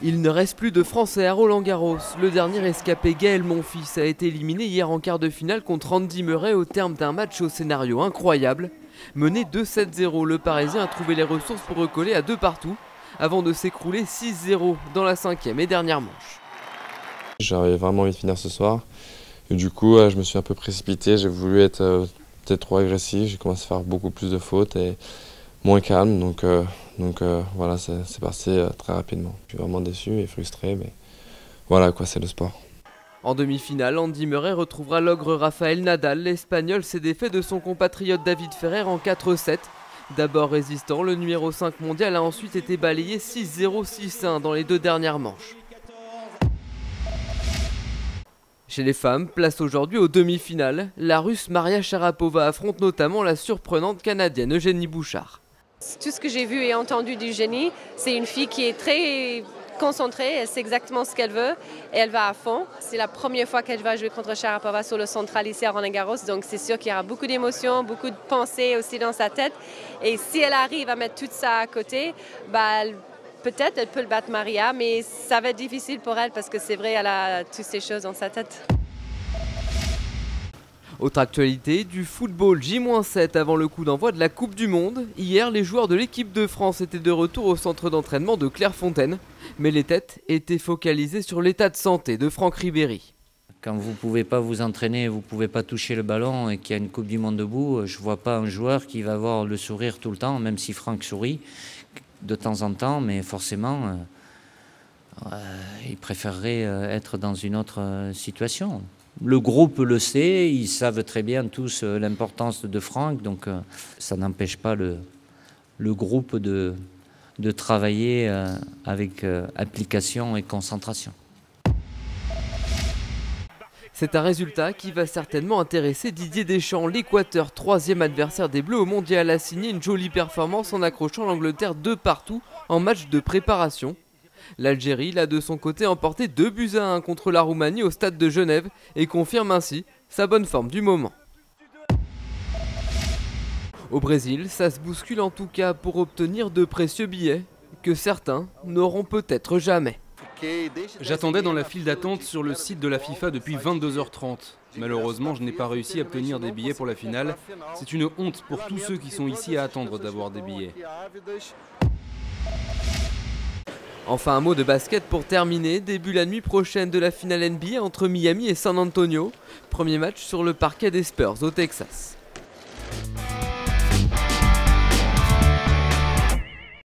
Il ne reste plus de Français à Roland-Garros. Le dernier escapé, Gaël Monfils, a été éliminé hier en quart de finale contre Andy Murray au terme d'un match au scénario incroyable. Mené 2-7-0, le Parisien a trouvé les ressources pour recoller à 2 partout avant de s'écrouler 6-0 dans la 5e et dernière manche. J'avais vraiment envie de finir ce soir et du coup je me suis un peu précipité, j'ai voulu être peut-être trop agressif, j'ai commencé à faire beaucoup plus de fautes et moins calme, donc voilà, c'est passé très rapidement. Je suis vraiment déçu et frustré, mais voilà quoi, c'est le sport. En demi-finale, Andy Murray retrouvera l'ogre Rafael Nadal. L'Espagnol s'est défait de son compatriote David Ferrer en 4-7. D'abord résistant, le numéro 5 mondial a ensuite été balayé 6-0, 6-1 dans les 2 dernières manches. Chez les femmes, place aujourd'hui aux demi-finales. La Russe Maria Sharapova affronte notamment la surprenante Canadienne Eugénie Bouchard. Tout ce que j'ai vu et entendu d'Eugénie, c'est une fille qui est très concentrée, elle sait exactement ce qu'elle veut et elle va à fond. C'est la première fois qu'elle va jouer contre Sharapova sur le central ici à Roland-Garros, donc c'est sûr qu'il y aura beaucoup d'émotions, beaucoup de pensées aussi dans sa tête. Et si elle arrive à mettre tout ça à côté, peut-être elle peut le battre Maria, mais ça va être difficile pour elle parce que c'est vrai, elle a toutes ces choses dans sa tête. Autre actualité, du football J-7 avant le coup d'envoi de la Coupe du Monde. Hier, les joueurs de l'équipe de France étaient de retour au centre d'entraînement de Clairefontaine. Mais les têtes étaient focalisées sur l'état de santé de Franck Ribéry. Quand vous ne pouvez pas vous entraîner, vous ne pouvez pas toucher le ballon et qu'il y a une Coupe du Monde debout, je ne vois pas un joueur qui va avoir le sourire tout le temps, même si Franck sourit de temps en temps, mais forcément, il préférerait être dans une autre situation. Le groupe le sait, ils savent très bien tous l'importance de Franck, donc ça n'empêche pas le groupe de travailler avec application et concentration. C'est un résultat qui va certainement intéresser Didier Deschamps. L'Équateur, 3e adversaire des Bleus au Mondial, a signé une jolie performance en accrochant l'Angleterre 2 partout en match de préparation. L'Algérie l'a de son côté emporté 2-1 contre la Roumanie au stade de Genève et confirme ainsi sa bonne forme du moment. Au Brésil, ça se bouscule en tout cas pour obtenir de précieux billets que certains n'auront peut-être jamais. J'attendais dans la file d'attente sur le site de la FIFA depuis 22h30. Malheureusement, je n'ai pas réussi à obtenir des billets pour la finale. C'est une honte pour tous ceux qui sont ici à attendre d'avoir des billets. Enfin, un mot de basket pour terminer. Début la nuit prochaine de la finale NBA entre Miami et San Antonio. Premier match sur le parquet des Spurs au Texas.